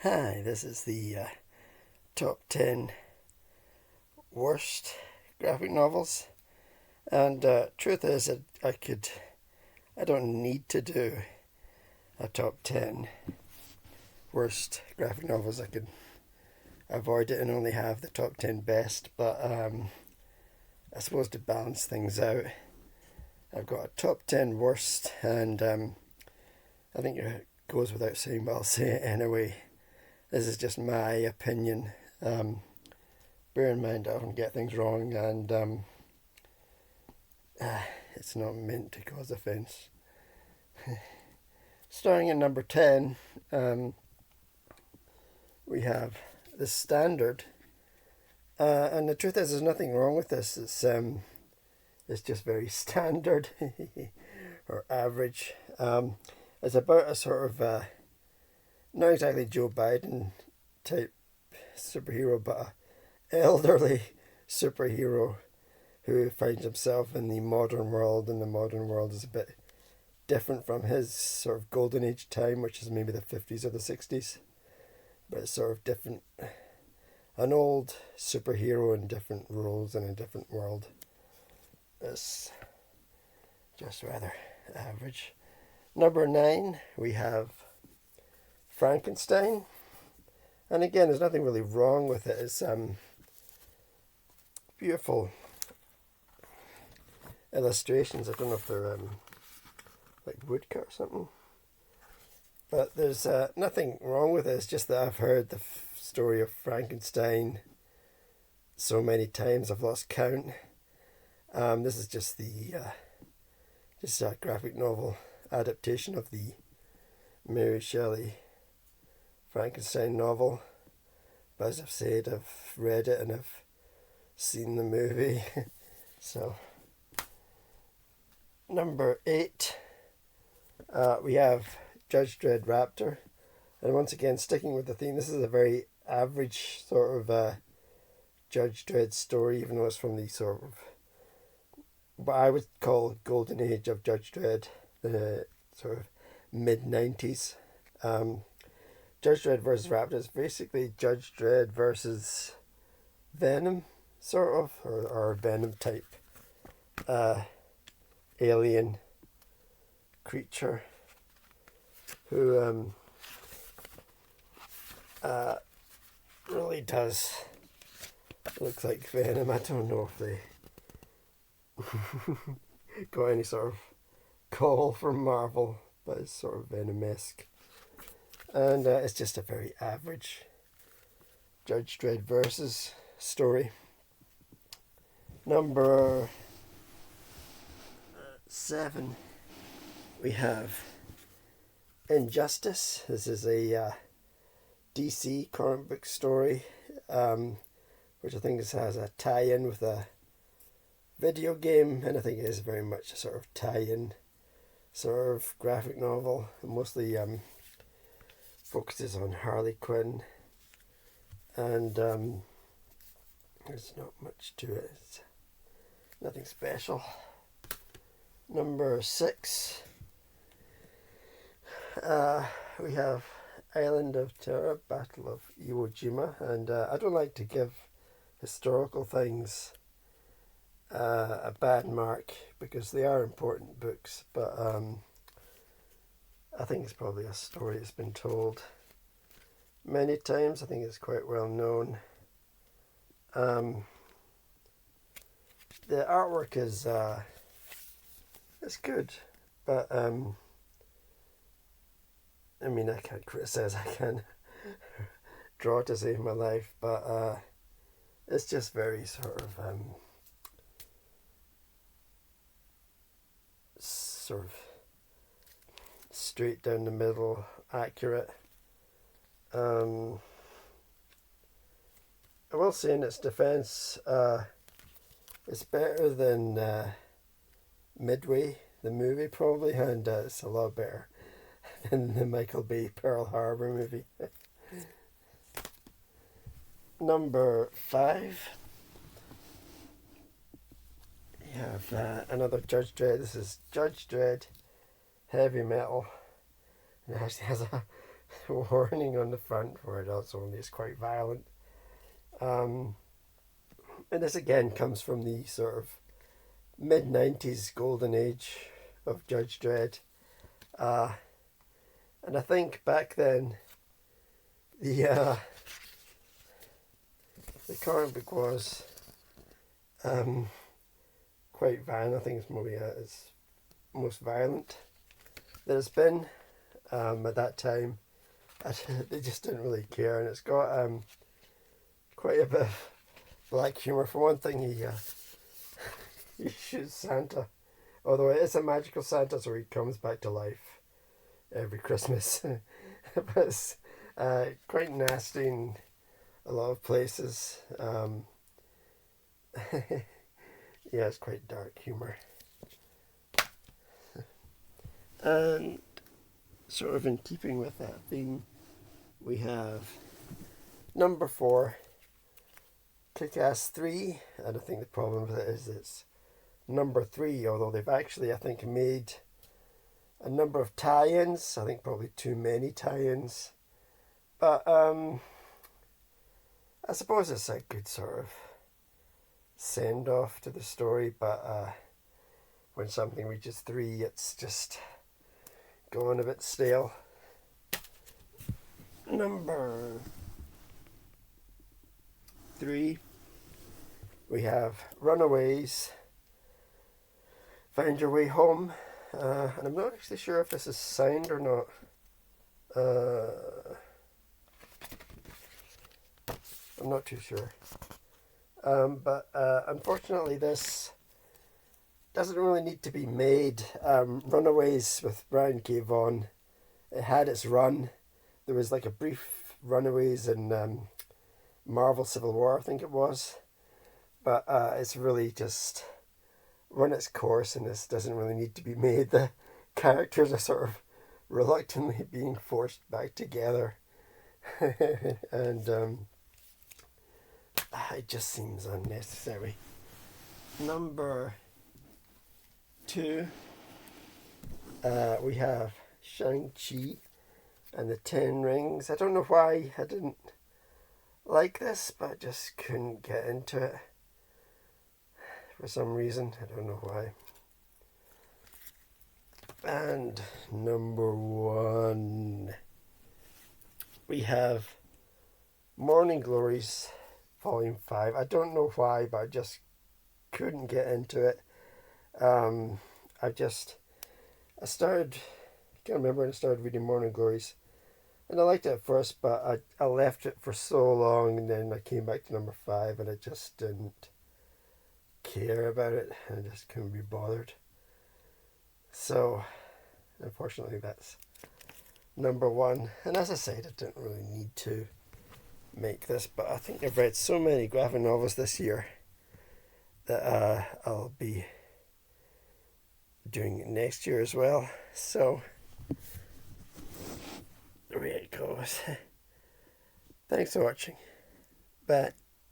Hi, this is the top 10 worst graphic novels. And truth is, I don't need to do a top 10 worst graphic novels. I could avoid it and only have the top 10 best. But I suppose to balance things out, I've got a top 10 worst, and I think it goes without saying, but I'll say it anyway. This is just my opinion. Bear in mind, I often get things wrong, and it's not meant to cause offence. Starting at number 10, we have The Standard. And the truth is, there's nothing wrong with this. It's just very standard or average. It's about a sort of not exactly Joe Biden type superhero, but an elderly superhero who finds himself in the modern world, and the modern world is a bit different from his sort of golden age time, which is maybe the 50s or the 60s, but it's sort of different. An old superhero in different roles in a different world. It's just rather average. Number 9, we have Frankenstein. And again, there's nothing really wrong with it. It's beautiful illustrations. I don't know if they're like woodcut or something. But there's nothing wrong with it. It's just that I've heard the story of Frankenstein so many times I've lost count. This is just just a graphic novel adaptation of the Mary Shelley Frankenstein novel. But as I've said, I've read it and I've seen the movie. So, number 8, we have Judge Dredd Raptor. And once again, sticking with the theme, this is a very average sort of Judge Dredd story, even though it's from the sort of what I would call golden age of Judge Dredd, the sort of mid-90s. Judge Dredd versus Raptor is basically Judge Dredd versus Venom, sort of, or Venom type alien creature who really does look like Venom. I don't know if they got any sort of call from Marvel, but it's sort of Venom-esque. And it's just a very average Judge Dredd versus story. Number 7, we have Injustice. This is a DC comic book story, which I think has a tie-in with a video game, and I think it is very much a sort of tie-in sort of graphic novel. It mostly focuses on Harley Quinn, and there's not much to it. It's nothing special. Number 6, we have Island of Terror, Battle of Iwo Jima, and I don't like to give historical things a bad mark because they are important books, but I think it's probably a story that's been told many times. I think it's quite well known. The artwork is it's good, but I mean, I can't criticise. I can draw to save my life, but it's just very sort of straight down the middle, accurate. I will say in its defence, it's better than Midway, the movie, probably, and it's a lot better than the Michael Bay Pearl Harbor movie. Number 5, you have another Judge Dredd. This is Judge Dredd Heavy Metal. It actually has a warning on the front for adults only. It's quite violent. And this again comes from the sort of mid-90s golden age of Judge Dredd. And I think back then the comic book was quite violent. I think it's maybe its most violent that it's been at that time. They just didn't really care, and it's got quite a bit of black humour. For one thing, he shoots Santa, although it is a magical Santa, so he comes back to life every Christmas. But it's quite nasty in a lot of places. Yeah, it's quite dark humour. And sort of in keeping with that theme, we have number 4, Kick-Ass 3, and I think the problem with it is it's number 3, although they've actually, I think, made a number of tie-ins. I think probably too many tie-ins. But I suppose it's a good sort of send-off to the story, but when something reaches 3, it's just going a bit stale. Number 3, we have Runaways, Find Your Way Home, and I'm not actually sure if this is signed or not. I'm not too sure. But unfortunately this doesn't really need to be made. Runaways with Brian K. Vaughan, it had its run. There was like a brief Runaways in Marvel Civil War, I think it was. But it's really just run its course, and this doesn't really need to be made. The characters are sort of reluctantly being forced back together. And it just seems unnecessary. Number 2, we have Shang-Chi and the Ten Rings. I don't know why I didn't like this, but I just couldn't get into it for some reason. I don't know why. And number 1, we have Morning Glories Volume 5. I don't know why, but I just couldn't get into it. I can't remember when I started reading Morning Glories, and I liked it at first, but I left it for so long, and then I came back to number 5, and I just didn't care about it, and I just couldn't be bothered. So, unfortunately, that's number 1. And as I said, I didn't really need to make this, but I think I've read so many graphic novels this year that I'll be doing it next year as well. So there it goes. Thanks for watching. Bye.